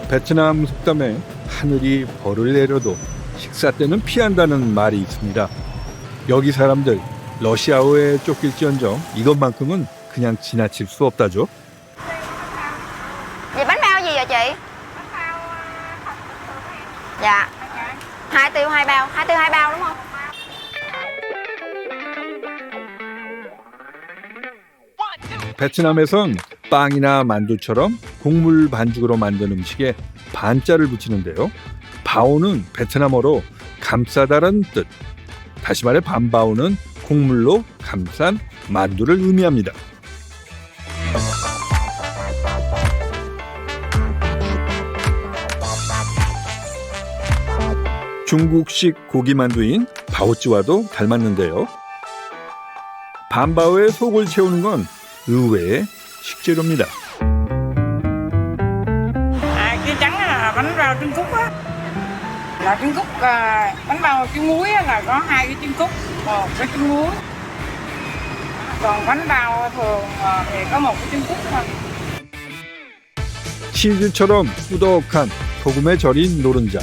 베트남 속담에 하늘이 벌을 내려도 식사 때는 피한다는 말이 있습니다. 여기 사람들 러시아어에 쫓길지언정 이것만큼은 그냥 지나칠 수 없다죠. Vậy bánh bao gì vậy chị? Dạ. Hai tiêu hai bao đúng không? 베트남에선 빵이나 만두처럼 곡물 반죽으로 만든 음식에 반자를 붙이는데요. 바오는 베트남어로 감싸다라는 뜻. 다시 말해 반바오는 곡물로 감싼 만두를 의미합니다. 중국식 고기 만두인 바오찌와도 닮았는데요. 반바오에 속을 채우는 건 의외의 식재료입니다. Cái trắng là bánh bao trứng cút á, là trứng cút bánh bao trứng muối á, là có hai cái trứng cút, một cái trứng muối. Còn bánh bao thường thì có một cái trứng cút thôi. 치즈처럼 꾸덕한 소금에 절인 노른자,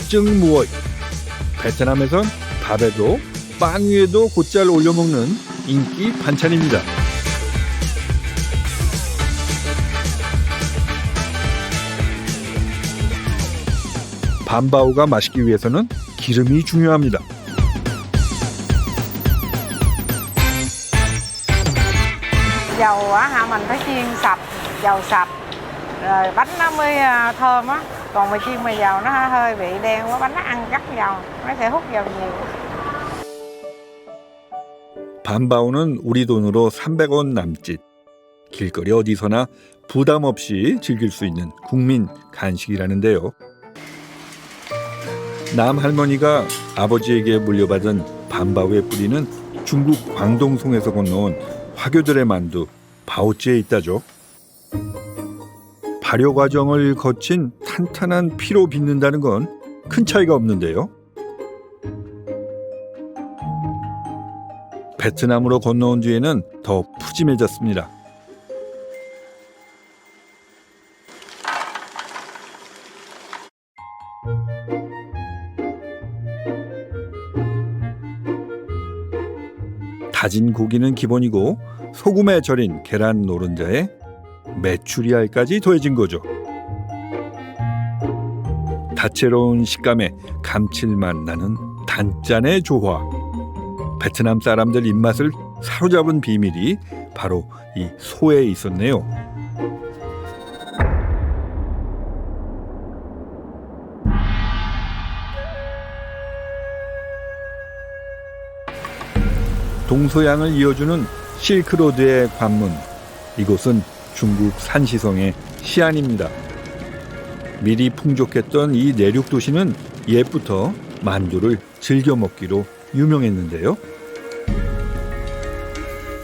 쭝무어이. 베트남에선 밥에도 빵 위에도 곧잘 올려 먹는 인기 반찬입니다. 반바오가 맛있기 위해서는 기름이 중요합니다. Dầu á mình phải chiên sạch, dầu sạch, rồi bánh nó mới thơm á. Còn mà chiên mà dầu nó hơi bị đen quá, bánh nó ăn gắt dầu, nó sẽ hút dầu nhiều. 반바오는 우리 돈으로 300원 남짓. 길거리 어디서나 부담 없이 즐길 수 있는 국민 간식이라는데요. 남할머니가 아버지에게 물려받은 반바오의 뿌리는 중국 광동송에서 건너온 화교들의 만두 바오찌에 있다죠. 발효 과정을 거친 탄탄한 피로 빚는다는 건 큰 차이가 없는데요. 베트남으로 건너온 뒤에는 더 푸짐해졌습니다. 다진 고기는 기본이고 소금에 절인 계란 노른자에 메추리알까지 더해진 거죠. 다채로운 식감에 감칠맛 나는 단짠의 조화. 베트남 사람들 입맛을 사로잡은 비밀이 바로 이 소에 있었네요. 동서양을 이어주는 실크로드의 관문. 이곳은 중국 산시성의 시안입니다. 밀이 풍족했던 이 내륙 도시는 옛부터 만두를 즐겨 먹기로 유명했는데요.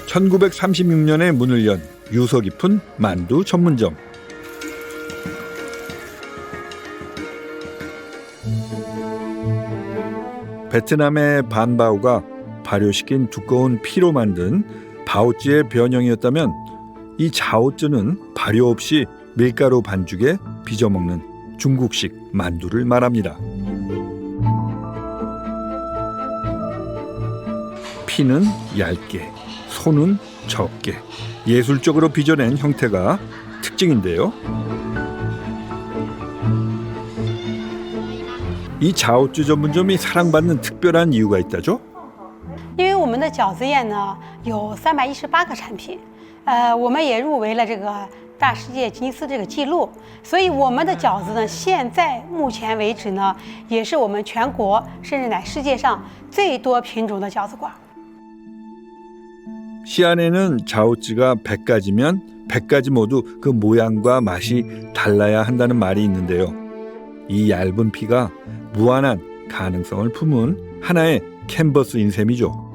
1936년에 문을 연 유서 깊은 만두 전문점. 베트남의 반바오가 발효시킨 두꺼운 피로 만든 바오찌의 변형이었다면 이 자오쯔는 발효 없이 밀가루 반죽에 빚어 먹는 중국식 만두를 말합니다. 피는 얇게, 소는 적게 예술적으로 빚어낸 형태가 특징인데요. 이 자오쯔 전문점이 사랑받는 특별한 이유가 있다죠? 因为我们的饺子宴呢有318个产品，我们也入围了这个大世界吉尼斯这个记录，所以我们的饺子呢，现在目前为止呢，也是我们全国甚至乃世界上最多品种的饺子馆。 시안에는 자오찌가 100가지면 100가지 모두 그 모양과 맛이 달라야 한다는 말이 있는데요. 이 얇은 피가 무한한 가능성을 품은 하나의 캔버스인 셈이죠.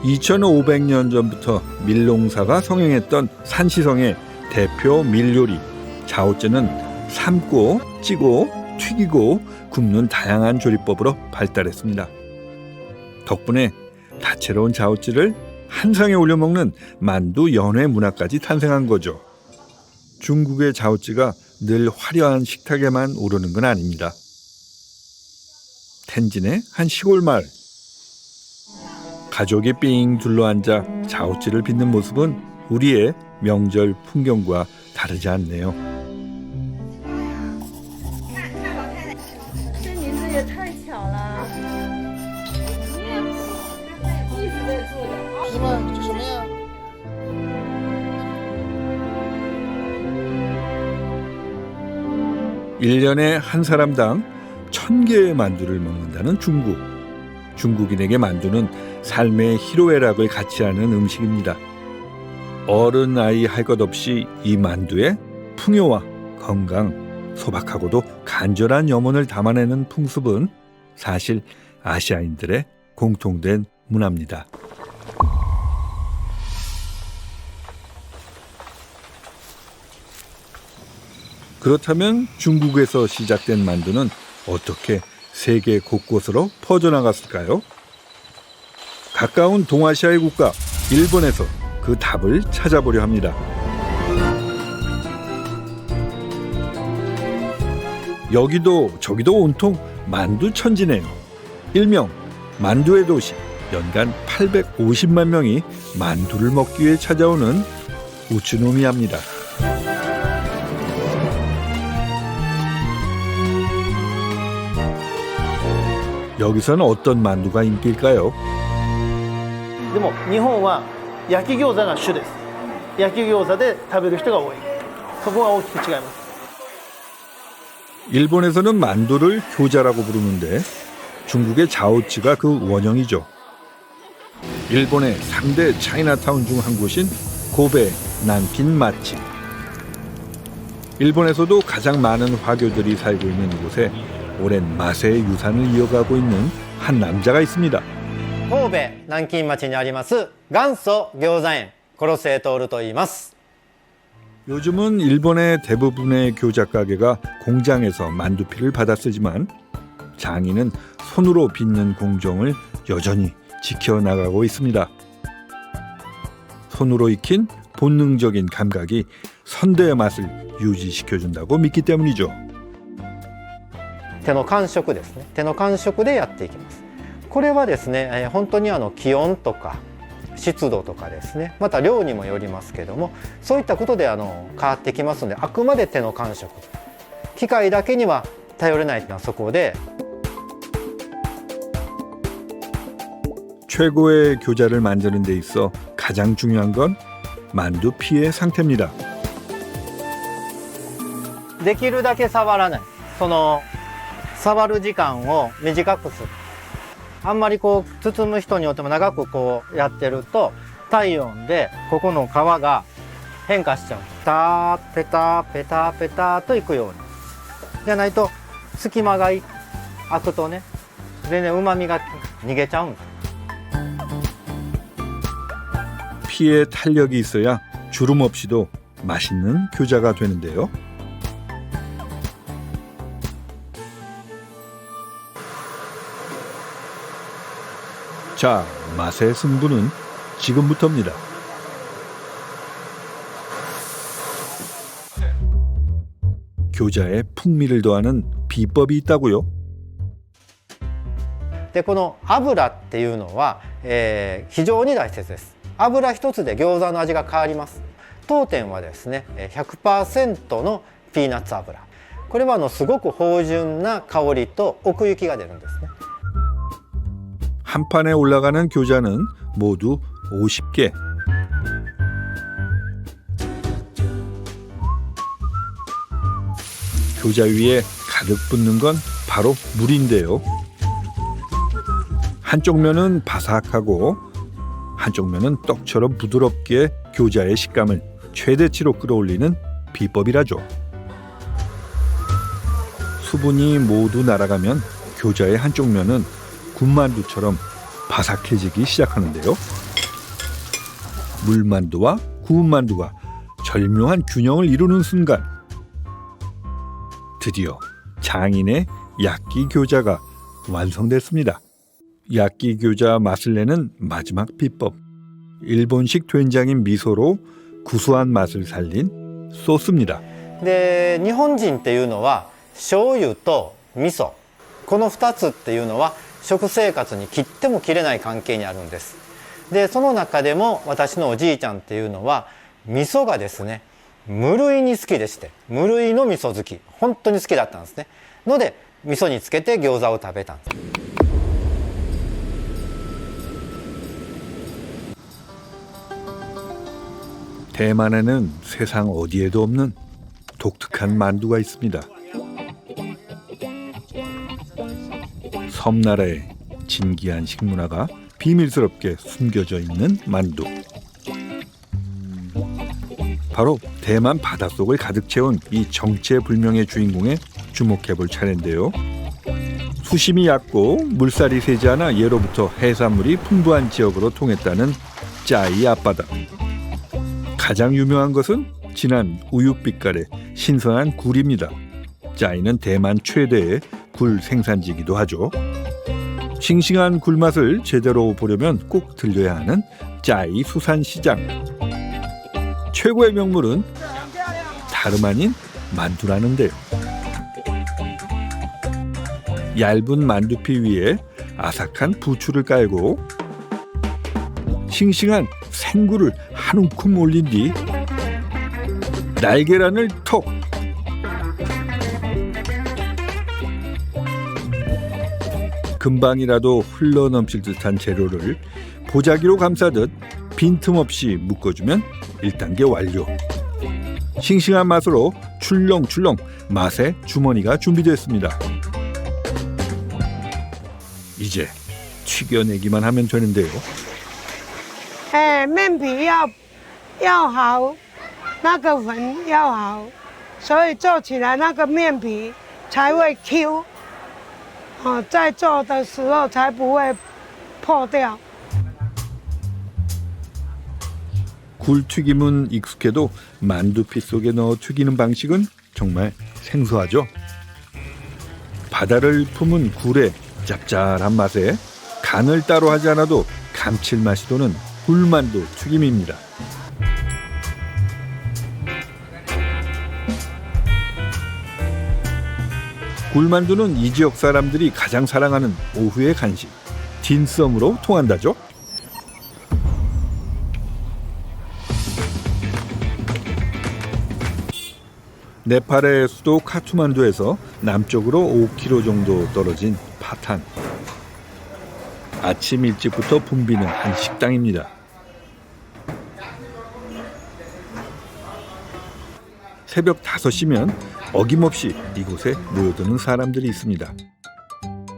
2500년 전부터 밀농사가 성행했던 산시성의 대표 밀요리 자오찌는 삶고 찌고 튀기고 굽는 다양한 조리법으로 발달했습니다. 덕분에 다채로운 자오찌를 한 상에 올려 먹는 만두 연회 문화까지 탄생한 거죠. 중국의 자오찌가 늘 화려한 식탁에만 오르는 건 아닙니다. 텐진의 한 시골 마을. 가족이 삥 둘러앉아 자오찌를 빚는 모습은 우리의 명절 풍경과 다르지 않네요. 일년에 한 사람당 1000개의 만두를 먹는다는 중국. 중국인에게 만두는 삶의 희로애락을 같이 하는 음식입니다. 어른 아이 할 것 없이 이 만두에 풍요와 건강, 소박하고도 간절한 염원을 담아내는 풍습은 사실 아시아인들의 공통된 문화입니다. 그렇다면 중국에서 시작된 만두는 어떻게 세계 곳곳으로 퍼져나갔을까요? 가까운 동아시아의 국가 일본에서 그 답을 찾아보려 합니다. 여기도 저기도 온통 만두 천지네요. 일명 만두의 도시. 연간 850만 명이 만두를 먹기 위해 찾아오는 우츠노미야입니다. 여기서는 어떤 만두가 인기일까요? でも日本は焼き餃子が主です。焼き餃子で食べる人が多い。そこが大きく違います。 일본에서는 만두를 교자라고 부르는데 중국의 자오찌가 그 원형이죠. 일본의 3대 차이나타운 중 한 곳인 고베 난킨 맛집. 일본에서도 가장 많은 화교들이 살고 있는 이곳에 오랜 맛의 유산을 이어가고 있는 한 남자가 있습니다. 神戸南京町にあります元祖餃子園殺せ徹と言います。 요즘은 일본의 대부분의 교자 가게가 공장에서 만두피를 받아 쓰지만 장인은 손으로 빚는 공정을 여전히 지켜나가고 있습니다. 손으로 익힌 본능적인 감각이 선대의 맛을 유지시켜준다고 믿기 때문이죠. 手の感触ですね。手の感触でやっていきます。これはですね、本当に気温とか湿度とかですね、また量にもよりますけども、そういったことで変わってきますので、あくまで手の感触。機械だけには頼れないのはそこで。 최고의 교자를 만드는 데 있어 가장 중요한 건 만두피의 상태입니다. できるだけ触らない。触る時間を短くする。あんまり包む人によっても長くやってると体温でここの皮が変化しちゃう。ペタペタペタといくように。じゃないと隙間が空くとね、全然旨味が逃げちゃうんです。 피에 탄력이 있어야 주름 없이도 맛있는 교자가 되는데요. 자, 맛의 승부는 지금부터입니다. 교자에 풍미를 더하는 비법이 있다고요? でこの油っていうのは、非常に大切です。油一つで餃子の味が変わります。当店はですね 100% のピーナッツ油。これはすごく芳醇な香りと奥行きが出るんですね。 한 판에 올라가는 교자는 모두 50개. 교자 위에 가득 붓는 건 바로 물인데요. 한쪽 면은 바삭하고 한쪽 면은 떡처럼 부드럽게 교자의 식감을 최대치로 끌어올리는 비법이라죠. 수분이 모두 날아가면 교자의 한쪽 면은 군만두처럼 바삭해지기 시작하는데요. 물만두와 구운 만두가 절묘한 균형을 이루는 순간 드디어 장인의 야끼 교자가 완성됐습니다. 야끼 교자 맛을 내는 마지막 비법. 일본식 된장인 미소로 구수한 맛을 살린 소스입니다. で日本人っていうのは醤油と味噌この2つっていうのは食生活に切っても切れない関係にあるんです。でその中でも私のおじいちゃんっていうのは味噌がですね無類に好きでして、無類の味噌好き、本当に好きだったんですね。ので味噌につけて餃子を食べたんです。 대만에는 세상 어디에도 없는 독특한 만두가 있습니다. 섬나라의 진기한 식문화가 비밀스럽게 숨겨져 있는 만두. 바로 대만 바닷속을 가득 채운 이 정체불명의 주인공에 주목해볼 차례인데요. 수심이 얕고 물살이 새지 않아 예로부터 해산물이 풍부한 지역으로 통했다는 짜이 앞바다. 가장 유명한 것은 진한 우윳빛깔의 신선한 굴입니다. 짜이는 대만 최대의 굴 생산지이기도 하죠. 싱싱한 굴맛을 제대로 보려면 꼭 들려야 하는 짜이 수산시장. 최고의 명물은 다름 아닌 만두라는데요. 얇은 만두피 위에 아삭한 부추를 깔고 싱싱한 생굴을 한 움큼 올린 뒤 날계란을 톡! 금방이라도 흘러넘칠 듯한 재료를 보자기로 감싸듯 빈틈없이 묶어주면 1단계 완료. 싱싱한 맛으로 출렁출렁 맛의 주머니가 준비됐습니다. 이제 튀겨내기만 하면 되는데요. 面皮要好，那个粉要好，所以做起来那个面皮才会 Q， 在做的时候才不会破掉。 굴튀김은 익숙해도 만두피 속에 넣어 튀기는 방식은 정말 생소하죠. 바다를 품은 굴의 짭짤한 맛에 간을 따로 하지 않아도 감칠맛이 도는 굴만두 튀김입니다. 굴만두는 이 지역 사람들이 가장 사랑하는 오후의 간식, 딘섬으로 통한다죠. 네팔의 수도 카투만두에서 남쪽으로 5km 정도 떨어진 파탄. 아침 일찍부터 붐비는 한 식당입니다. 새벽 5시면 어김없이 이곳에 모여드는 사람들이 있습니다.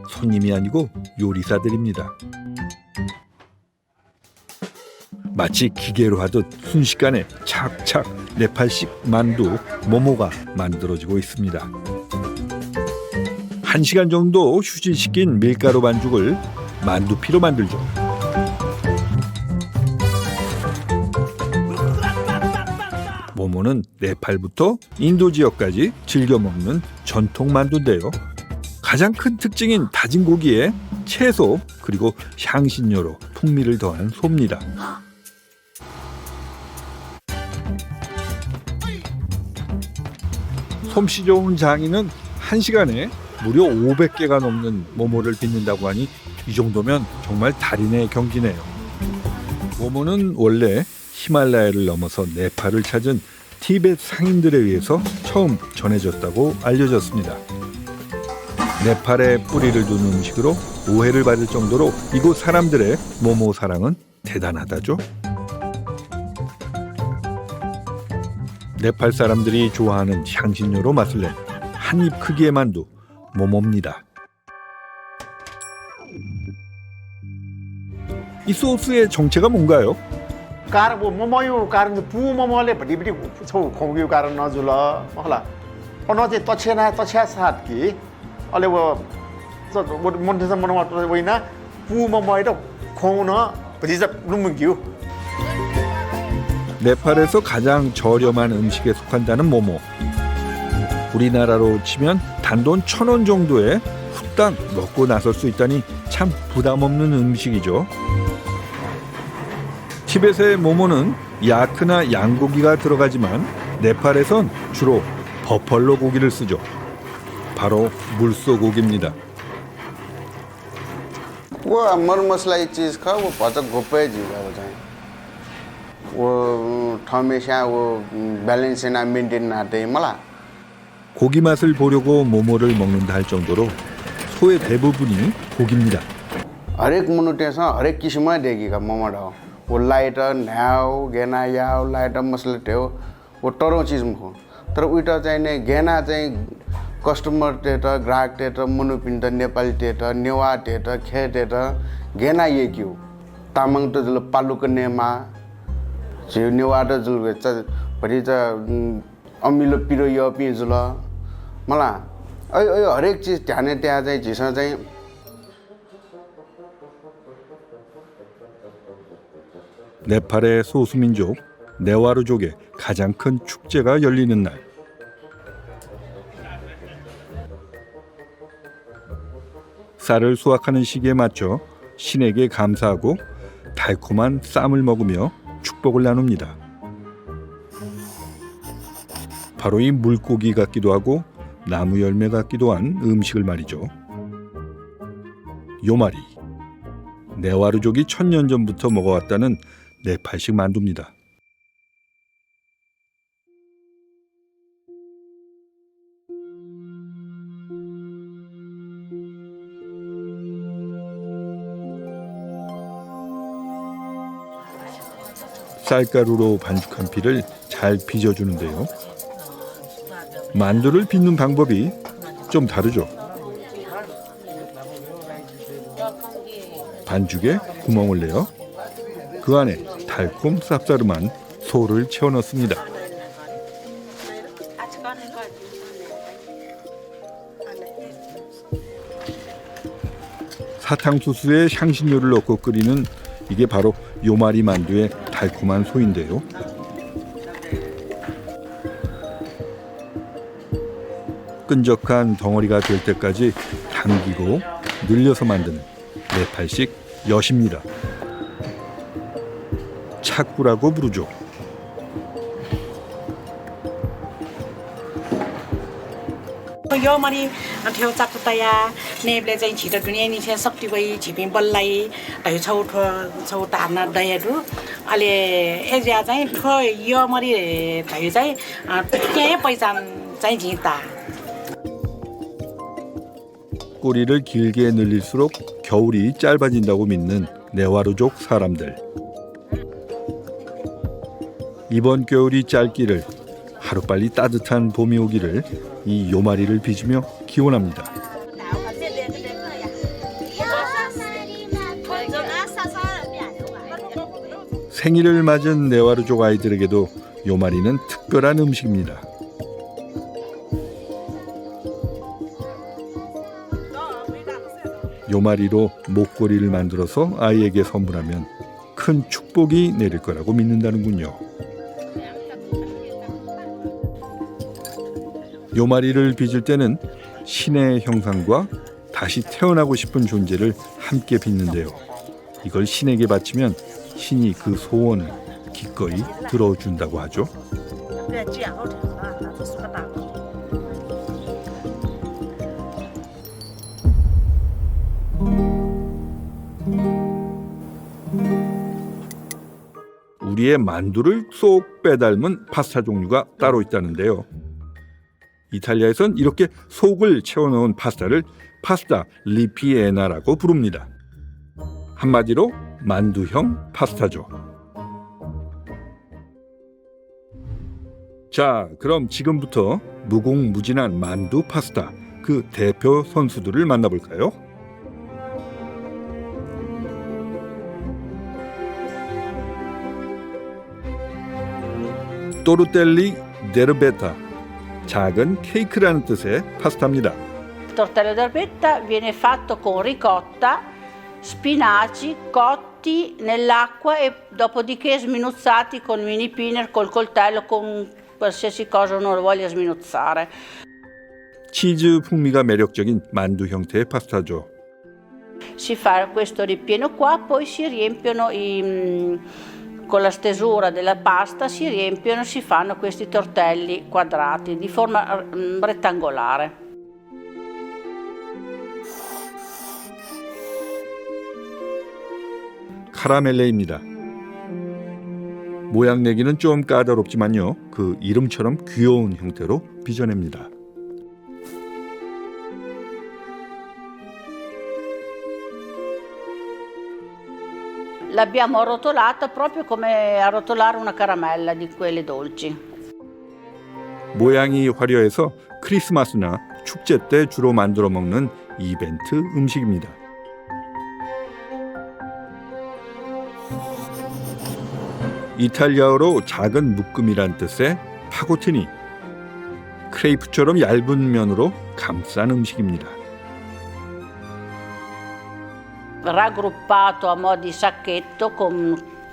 손님이 아니고 요리사들입니다. 마치 기계로 하듯 순식간에 착착 네팔식 만두 모모가 만들어지고 있습니다. 1시간 정도 휴지시킨 밀가루 반죽을 만두피로 만들죠. 모모는 네팔부터 인도 지역까지 즐겨 먹는 전통 만두인데요. 가장 큰 특징인 다진 고기에 채소 그리고 향신료로 풍미를 더한 소입니다. 솜씨 좋은 장인은 1시간에 무려 500개가 넘는 모모를 빚는다고 하니 이 정도면 정말 달인의 경지네요. 모모는 원래 히말라야를 넘어서 네팔을 찾은 티베트 상인들에 의해서 처음 전해졌다고 알려졌습니다. 네팔에 뿌리를 둔 음식으로 오해를 받을 정도로 이곳 사람들의 모모 사랑은 대단하다죠. 네팔 사람들이 좋아하는 향신료로 맛을 낸 한 입 크기의 만두 모모입니다. 이 소스의 정체가 뭔가요? कार वो मोमो कारण पु मोमोले बडी बडी छौ खोंग्यु कारण नजुल होला अनजे तछेना तछ्या सात कि अले वो मनथे मनवा वइना पु मोमो इदो खोंन बडी ज नुमुग्यु 네팔에서 가장 저렴한 음식에 속한다는 모모. 우리나라로 치면 단돈 1,000원 정도에 후딱 먹고 나설 수 있다니 참 부담 없는 음식이죠. 티벳의 모모는 야크나 양고기가 들어가지만 네팔에선 주로 버펄로 고기를 쓰죠. 바로 물소고기입니다. वो मर मसला एक चीज़ का वो पाचक गोपे जी का वो जाए वो हमेशा वो बैलेंस ना मेंटेन ना 돼 मला 고기 맛을 보려고 모모를 먹는다 할 정도로 소의 대부분이 고기입니다. हर एक मनुष्य से हर एक किस्म देगी का ममा डाओ वो लाइट नाव गेना याव लाइट मसला टेओ वो टरो चीज में हो तर उइटा चाहिए गेना चाहिए कस्टमर टेट ग्राहक टेट मनुपिन नेपाली टेट नेवा टेट खे टेट गेना ये क्यों तामंग तो जल पालू के नेमा जो नेवा तो जल भरी तो अमिलो पिरो यो पिजुल मला हर एक चीज ध्यान त्यहाँ चाहिँ झिसा चाहिँ 네팔의 소수민족 네와르족의 가장 큰 축제가 열리는 날. 쌀을 수확하는 시기에 맞춰 신에게 감사하고 달콤한 쌈을 먹으며 축복을 나눕니다. 바로 이 물고기 같기도 하고 나무 열매 같기도 한 음식을 말이죠. 요마리. 네와르족이 1000년 전부터 먹어왔다는 네팔식 만두입니다. 쌀가루로 반죽한 피를 잘 빚어주는데요. 만두를 빚는 방법이 좀 다르죠. 반죽에 구멍을 내어 그 안에 달콤 쌉싸름한 소를 채워 넣습니다. 사탕수수에 향신료를 넣고 끓이는 이게 바로 요마리 만두의 달콤한 소인데요. 끈적한 덩어리가 될 때까지 당기고 늘려서 만드는 네팔식 엿입니다. 차꾸라고 부르죠. यो मरी ठेउ चाकुतया नेबले चाहिँ छिटो दुनिया निसे सक्ति भई छिपि बल्लाई ढै छौट हार्न दयाडु अहिले एजिया चाहिँ ठो यो मरी ढै चाहिँ के पहिचान चाहिँ जिता 꼬리를 길게 늘릴수록 겨울이 짧아진다고 믿는 네와르족 사람들. 이번 겨울이 짧기를 하루빨리 따뜻한 봄이 오기를 이 요마리를 빚으며 기원합니다. 생일을 맞은 네와르족 아이들에게도 요마리는 특별한 음식입니다. 요마리로 목걸이를 만들어서 아이에게 선물하면 큰 축복이 내릴 거라고 믿는다는군요. 요마리를 빚을 때는 신의 형상과 다시 태어나고 싶은 존재를 함께 빚는데요. 이걸 신에게 바치면 신이 그 소원을 기꺼이 들어준다고 하죠. 우리의 만두를 쏙 빼닮은 파스타 종류가 따로 있다는데요. 이탈리아에선 이렇게 속을 채워넣은 파스타를 파스타 리피에나라고 부릅니다. 한마디로 만두형 파스타죠. 자, 그럼 지금부터 무궁무진한 만두 파스타 그 대표 선수들을 만나볼까요? 또르텔리 데르베타, 작은 케이크라는 뜻의 파스타입니다. Tortello d'erbetta viene fatto con ricotta, spinaci cotti cotti nell'acqua e dopodiché sminuzzati con mini pinner, col coltello, con qualsiasi cosa uno voglia sminuzzare. 치즈 풍미가 매력적인 만두 형태의 파스타죠. Si fa questo ripieno qua, poi si riempiono con la stesura della pasta, si riempiono, si fanno questi tortelli quadrati di forma rettangolare. 카라멜레입니다. 모양 내기는 좀 까다롭지만요. 그 이름처럼 귀여운 형태로 빚어냅니다. L'abbiamo arrotolata proprio come arrotolare una caramella di quelle dolci. 모양이 화려해서 크리스마스나 축제 때 주로 만들어 먹는 이벤트 음식입니다. 이탈리아어로 작은 묶음이란 뜻의 파고티니, 크레이프처럼 얇은 면으로 감싼 음식입니다. Raggruppato a mo' di sacchetto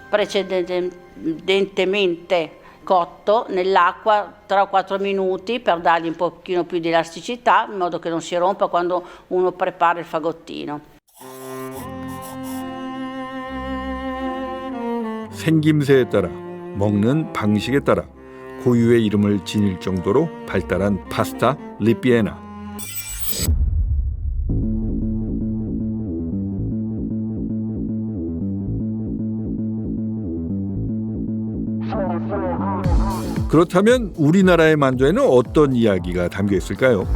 precedentemente cotto nell'acqua 3 o 4 minuti per dargli un pochino più di elasticità in modo che non si rompa quando uno prepara il fagottino. 생김새에 따라 먹는 방식에 따라 고유의 이름을 지닐 정도로 발달한 파스타 리피에나. 그렇다면 우리나라의 만두에는 어떤 이야기가 담겨 있을까요?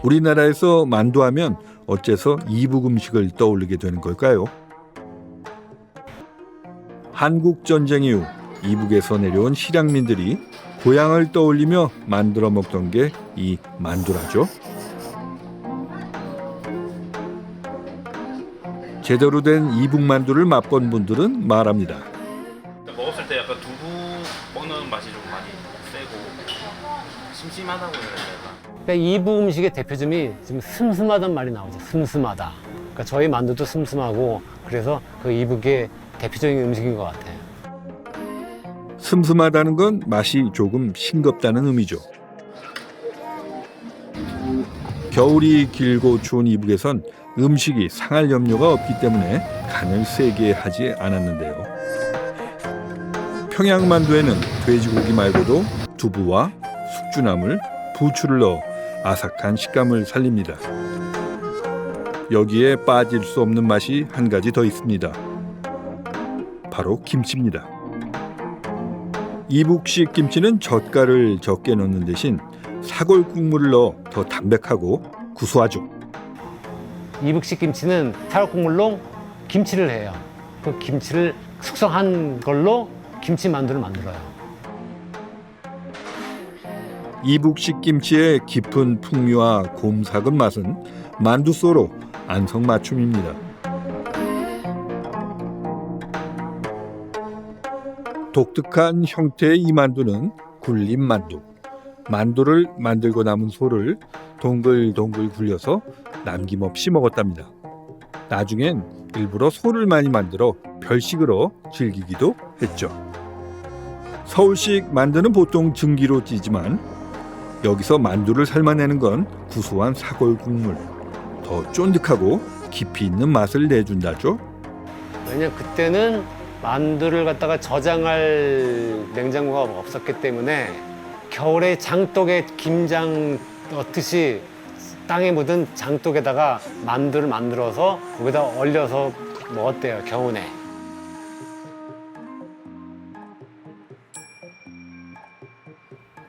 우리나라에서 만두하면 어째서 이북 음식을 떠올리게 되는 걸까요? 한국 전쟁 이후 이북에서 내려온 실향민들이 고향을 떠올리며 만들어 먹던 게 이 만두라죠. 제대로 된 이북 만두를 맛본 분들은 말합니다. 먹었을 때 약간 두부 먹는 맛이 좀 많이 세고 심심하다고 해야 되나? 그러니까 이북 음식의 대표점이 지금 슴슴하단 말이 나오죠. 슴슴하다. 그러니까 저희 만두도 슴슴하고 그래서 그 이북의 대표적인 음식인 것 같아요. 슴슴하다는 건 맛이 조금 싱겁다는 의미죠. 겨울이 길고 추운 이북에선 음식이 상할 염려가 없기 때문에 간을 세게 하지 않았는데요. 평양 만두에는 돼지고기 말고도 두부와 숙주나물, 부추를 넣어 아삭한 식감을 살립니다. 여기에 빠질 수 없는 맛이 한 가지 더 있습니다. 바로 김치입니다. 이북식 김치는 젓갈을 적게 넣는 대신 사골 국물을 넣어 더 담백하고 구수하죠. 이북식 김치는 사골국물로 김치를 해요. 그 김치를 숙성한 걸로 김치 만두를 만들어요. 이북식 김치의 깊은 풍미와 곰삭은 맛은 만두소로 안성맞춤입니다. 독특한 형태의 이 만두는 굴림만두. 만두를 만들고 남은 소를 동글동글 굴려서 남김없이 먹었답니다. 나중엔 일부러 소를 많이 만들어 별식으로 즐기기도 했죠. 서울식 만두는 보통 증기로 찌지만 여기서 만두를 삶아내는 건 구수한 사골 국물, 더 쫀득하고 깊이 있는 맛을 내준다죠. 왜냐면 그때는 만두를 갖다가 저장할 냉장고가 없었기 때문에 겨울에 장독에 김장 넣듯이 땅에 묻은 장독에다가 만두를 만들어서 거기다 얼려서 먹었대요, 겨우내.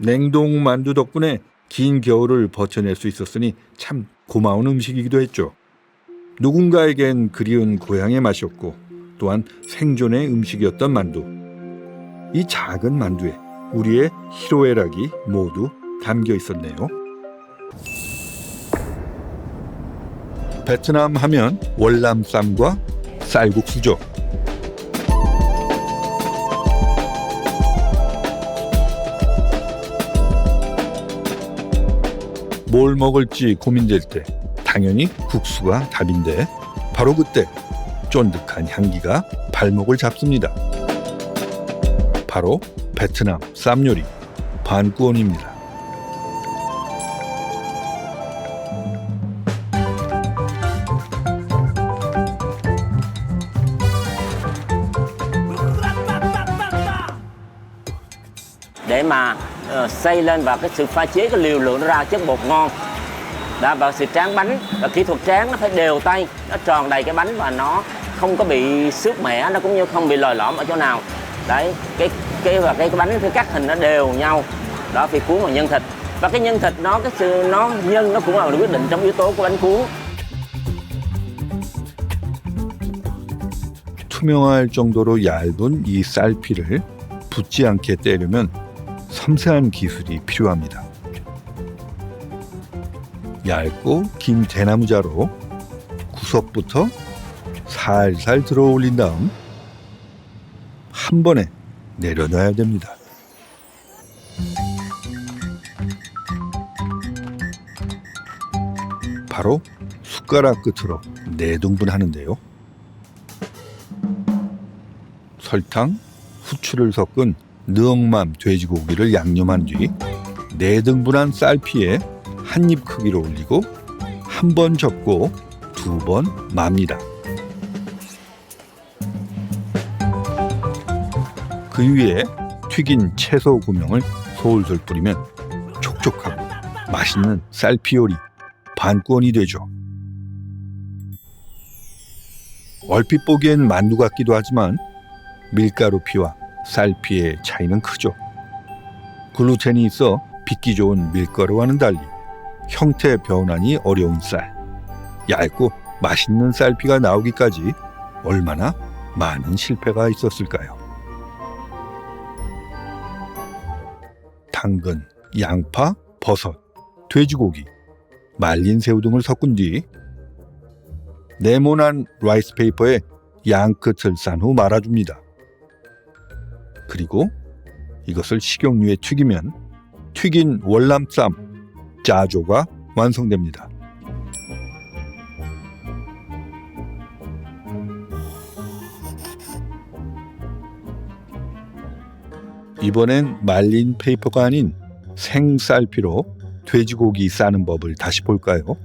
냉동 만두 덕분에 긴 겨울을 버텨낼 수 있었으니 참 고마운 음식이기도 했죠. 누군가에겐 그리운 고향의 맛이었고 또한 생존의 음식이었던 만두. 이 작은 만두에 우리의 희로애락이 모두 담겨 있었네요. 베트남 하면 월남쌈과 쌀국수죠. 뭘 먹을지 고민될 때 당연히 국수가 답인데 바로 그때 쫀득한 향기가 발목을 잡습니다. 바로 베트남 쌈 요리 반꾸원입니다. để mà xây lên và cái sự pha chế cái liều lượng nó ra chất bột ngon. Đó, và sự tráng bánh và kỹ thuật tráng nó phải đều tay, nó tròn đầy cái bánh và nó không có bị xước mẻ, nó cũng như không bị lòi lõm ở chỗ nào. Đấy, cái bánh phải cắt hình nó đều nhau. Đó, thì cuốn vào nhân thịt. Và cái nhân thịt nó nhân nó cũng là quyết định trong yếu tố của bánh cuốn. 투명할 정도로 얇은 이 쌀피를 붙지 않게 떼려면 섬세한 기술이 필요합니다. 얇고 긴 대나무자로 구석부터 살살 들어 올린 다음 한 번에 내려놔야 됩니다. 바로 숟가락 끝으로 4등분 하는데요. 설탕, 후추를 섞은 느엉맘 돼지고기를 양념한 뒤 4등분한 쌀피에 한 입 크기로 올리고 한 번 접고 2번 맙니다. 그 위에 튀긴 채소 고명을 솔솔 뿌리면 촉촉하고 맛있는 쌀피 요리 반꾸원이 되죠. 얼핏 보기엔 만두 같기도 하지만 밀가루 피와 쌀피의 차이는 크죠. 글루텐이 있어 빚기 좋은 밀가루와는 달리 형태 변환이 어려운 쌀, 얇고 맛있는 쌀피가 나오기까지 얼마나 많은 실패가 있었을까요? 당근, 양파, 버섯, 돼지고기, 말린 새우 등을 섞은 뒤 네모난 라이스 페이퍼에 양끝을 싼 후 말아줍니다. 그리고 이것을 식용유에 튀기면 튀긴 월남쌈 짜조가 완성됩니다. 이번엔 말린 페이퍼가 아닌 생쌀피로 돼지고기 싸는 법을 다시 볼까요?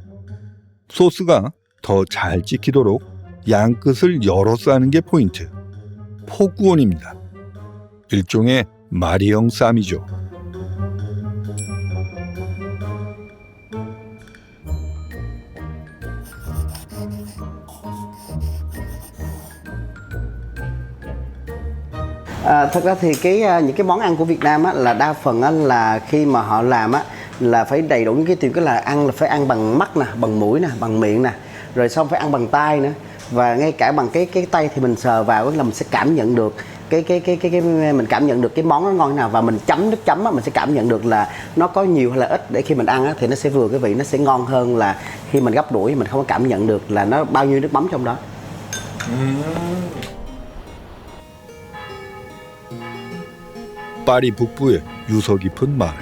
소스가 더 잘 찍히도록 양끝을 열어 싸는 게 포인트. 포구원입니다. 일종의 마리형 쌈이죠. Thật ra thì những cái món ăn của Việt Nam á, là đa phần á, là khi mà họ làm á, là phải đầy đủ những cái tiêu, cái là ăn là phải ăn bằng mắt nè, bằng mũi nè, bằng miệng nè, rồi xong phải ăn bằng tay nữa, và ngay cả bằng cái tay thì mình sờ vào là mình sẽ cảm nhận được mình cảm nhận được cái món nó ngon thế nào, và mình chấm nước chấm á, mình sẽ cảm nhận được là nó có nhiều hay là ít, để khi mình ăn á, thì nó sẽ vừa cái vị, nó sẽ ngon hơn là khi mình gắp đũa mình không có cảm nhận được là nó bao nhiêu nước mắm trong đó. 파리 북부의 유서 깊은 마을.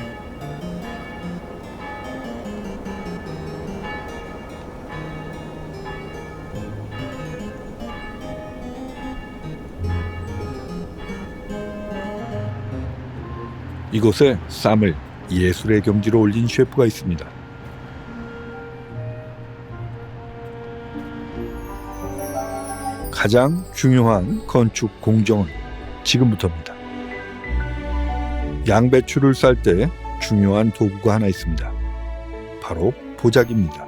이곳에 쌈을 예술의 경지로 올린 셰프가 있습니다. 가장 중요한 건축 공정은 지금부터입니다. 양배추를 쌀 때 중요한 도구가 하나 있습니다. 바로 보자기입니다.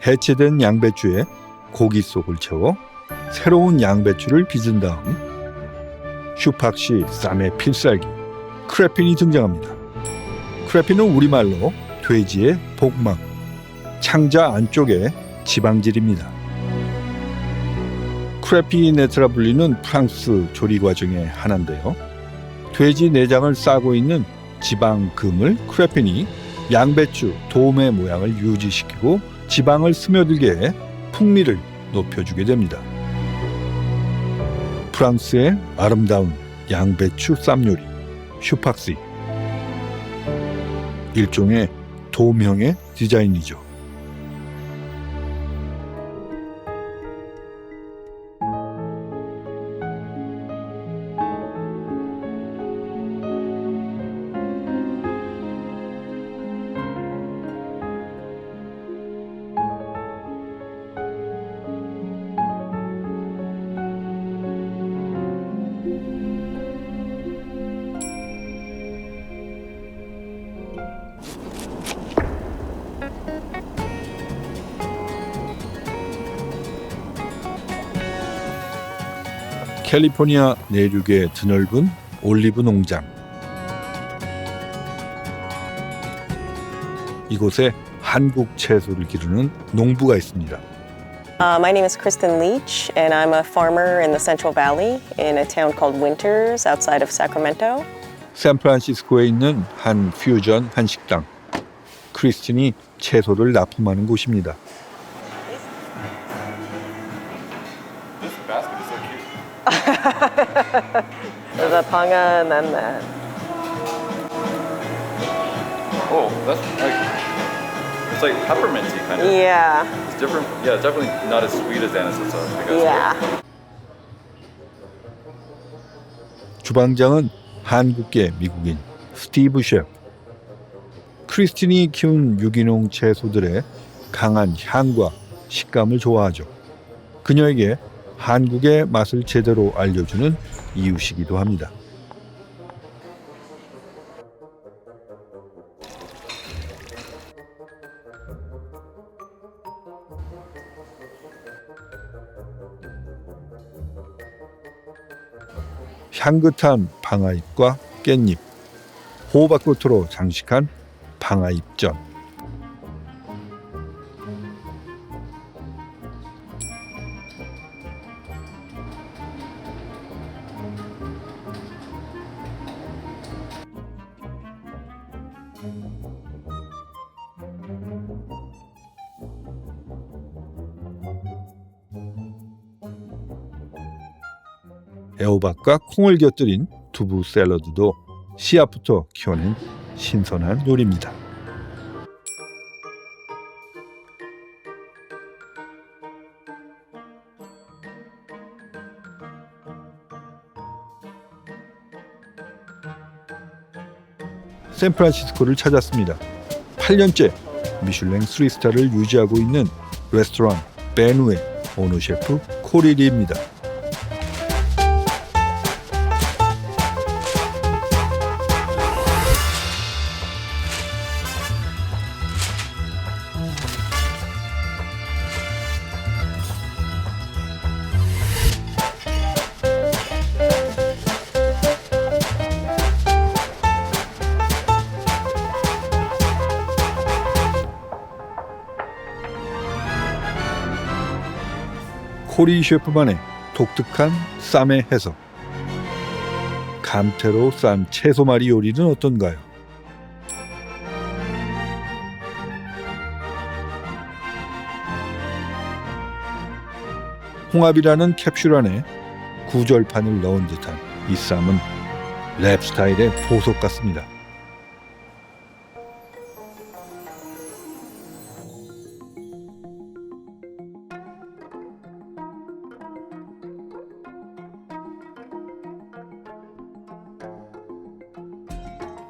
해체된 양배추에 고기 속을 채워 새로운 양배추를 빚은 다음 슈팍시 쌈의 필살기 크레핀이 등장합니다. 크레핀은 우리말로 돼지의 복막, 창자 안쪽의 지방질입니다. 크레피네트라 불리는 프랑스 조리 과정의 하나인데요. 돼지 내장을 싸고 있는 지방금을 크레핀이 양배추, 도움의 모양을 유지시키고 지방을 스며들게 해 풍미를 높여주게 됩니다. 프랑스의 아름다운 양배추 쌈요리 슈팍시, 일종의 돔형의 디자인이죠. 캘리포니아 내륙의 드넓은 올리브 농장. 이곳에 한국 채소를 기르는 농부가 있습니다. My name is Kristen Leach, and I'm a farmer in the Central Valley in a town called Winters outside of Sacramento. 샌프란시스코에 있는 한 퓨전 한식당. 크리스틴이 채소를 납품하는 곳입니다. This basket is so cute. The pangan and the... Oh, that's like it's like pepperminty kind of. Yeah. It's different. Yeah, it's definitely not as sweet as anisotso. Yeah. 주방장은 한국계 미국인 스티브 셰프. 크리스틴이 키운 유기농 채소들의 강한 향과 식감을 좋아하죠. 그녀에게 한국의 맛을 제대로 알려주는 이웃이기도 합니다. 향긋한 방아잎과 깻잎, 호박꽃으로 장식한 방아잎전. 애호박과 콩을 곁들인 두부 샐러드도 씨앗부터 키워낸 신선한 요리입니다. 샌프란시스코를 찾았습니다. 8년째 미슐랭 3스타를 유지하고 있는 레스토랑 베누의 오너 셰프 코리 리입니다. 코리 셰프만의 독특한 쌈의 해석. 감태로 싼 채소말이 요리는 어떤가요? 홍합이라는 캡슐 안에 구절판을 넣은 듯한 이 쌈은 랩 스타일의 보석 같습니다.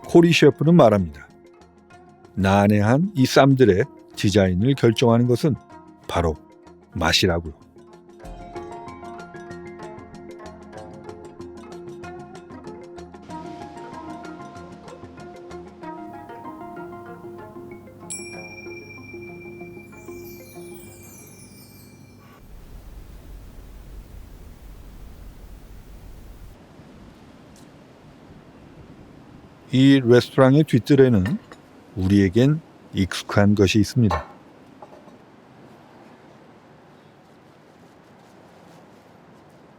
코리 셰프는 말합니다. 난해한 이 쌈들의 디자인을 결정하는 것은 바로 맛이라고요. 이 레스토랑의 뒷뜰에는 우리에겐 익숙한 것이 있습니다.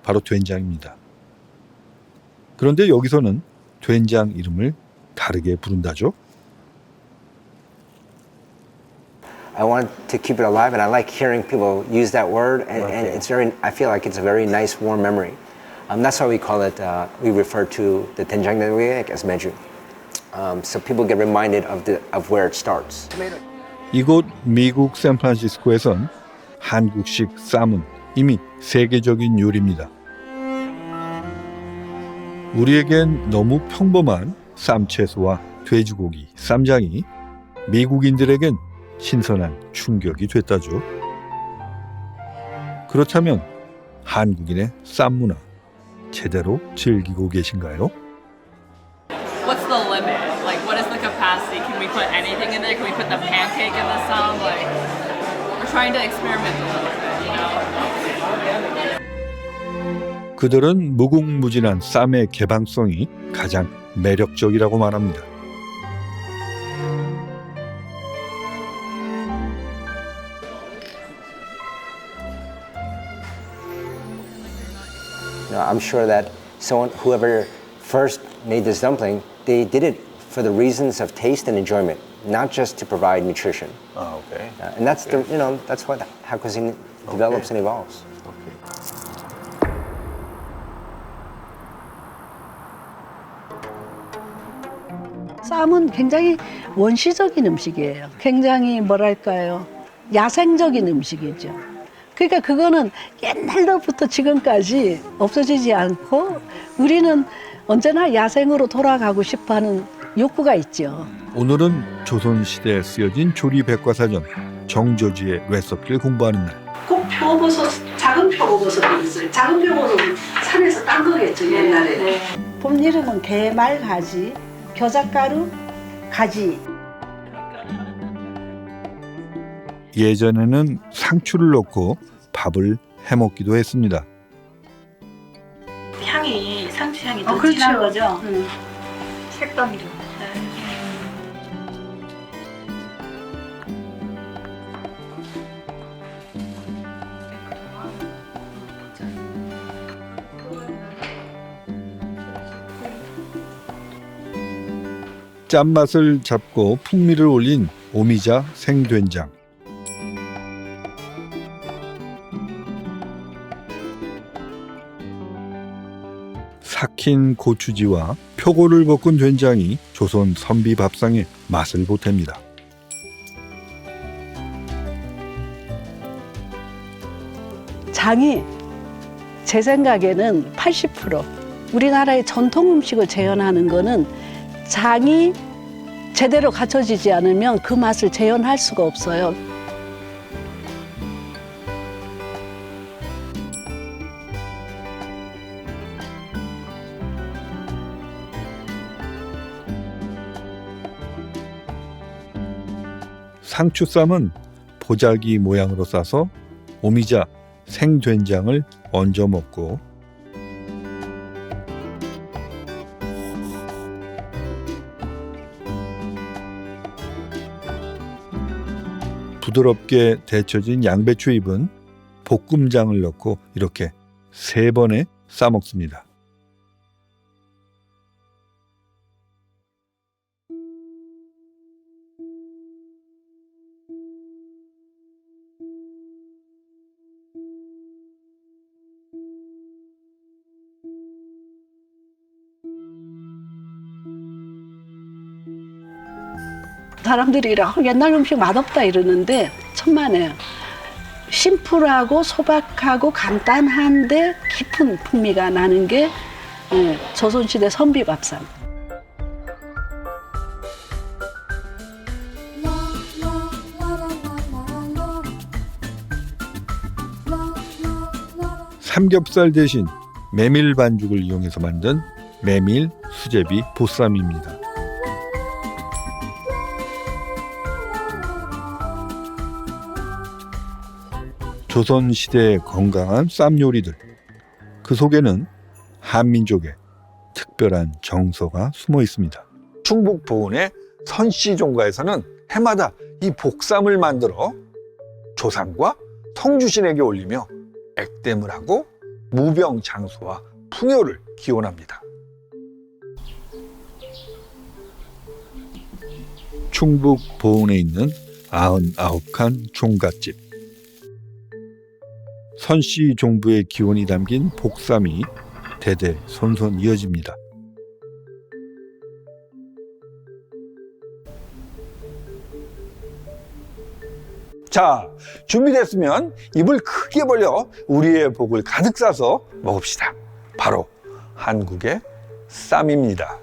바로 된장입니다. 그런데 여기서는 된장 이름을 다르게 부른다죠. I want to keep it alive, and I like hearing people use that word, and it's very. I feel like it's a very nice, warm memory. That's why we call it. We refer to the 된장찌개 as 매주. So people get reminded of where it starts. 이곳 미국 샌프란시스코에선 한국식 쌈은 이미 세계적인 요리입니다. 우리에겐 너무 평범한 쌈채소와 돼지고기, 쌈장이 미국인들에겐 신선한 충격이 됐다죠. 그렇다면 한국인의 쌈 문화 제대로 즐기고 계신가요? What's the limit? Like, what is the capacity? Can we put anything in there? Can we put the pancake in the 쌈? Like, we're trying to experiment a little bit, you know? 그들은 무궁무진한 쌈의 개방성이 가장 매력적이라고 말합니다. I'm sure that whoever first made this dumpling, they did it for the reasons of taste and enjoyment, not just to provide nutrition. Oh, okay. And that's that's how cuisine develops and evolves. 쌈은 굉장히 원시적인 음식이에요. 굉장히 뭐랄까요, 야생적인 음식이죠. 그러니까 그거는 옛날로부터 지금까지 없어지지 않고 우리는 언제나 야생으로 돌아가고 싶어하는 욕구가 있죠. 오늘은 조선시대에 쓰여진 조리 백과사전 정조지의 레시피를 공부하는 날. 꼭 표고버섯, 작은 표고버섯이 있어요. 작은 표고버섯은 산에서 딴 거겠죠, 옛날에. 본 이름은 개말가지, 겨자가루, 가지. 예전에는 상추를 넣고 밥을 해먹기도 했습니다. 향이, 상추 향이 더 그렇죠. 진한 거죠? 색감도. 짠맛을 잡고 풍미를 올린 오미자 생된장. 삭힌 고추지와 표고를 볶은 된장이 조선 선비 밥상의 맛을 보탭니다. 장이 제 생각에는 80%. 우리나라의 전통 음식을 재현하는 거는 장이 제대로 갖춰지지 않으면 그 맛을 재현할 수가 없어요. 상추쌈은 보자기 모양으로 싸서 오미자 생된장을 얹어 먹고 부드럽게 데쳐진 양배추 잎은 볶음장을 넣고 이렇게 3번에 싸 먹습니다. 사람들이 옛날 음식 맛없다 이러는데 천만에요. 심플하고 소박하고 간단한데 깊은 풍미가 나는 게 조선시대 선비밥상. 삼겹살 대신 메밀 반죽을 이용해서 만든 메밀 수제비 보쌈입니다. 조선시대의 건강한 쌈 요리들, 그 속에는 한민족의 특별한 정서가 숨어 있습니다. 충북 보은의 선씨종가에서는 해마다 이 복쌈을 만들어 조상과 성주신에게 올리며 액땜을 하고 무병장수와 풍요를 기원합니다. 충북 보은에 있는 99칸 종갓집. 선씨 종부의 기원이 담긴 복쌈이 대대손손 이어집니다. 자, 준비됐으면 입을 크게 벌려 우리의 복을 가득 싸서 먹읍시다. 바로 한국의 쌈입니다.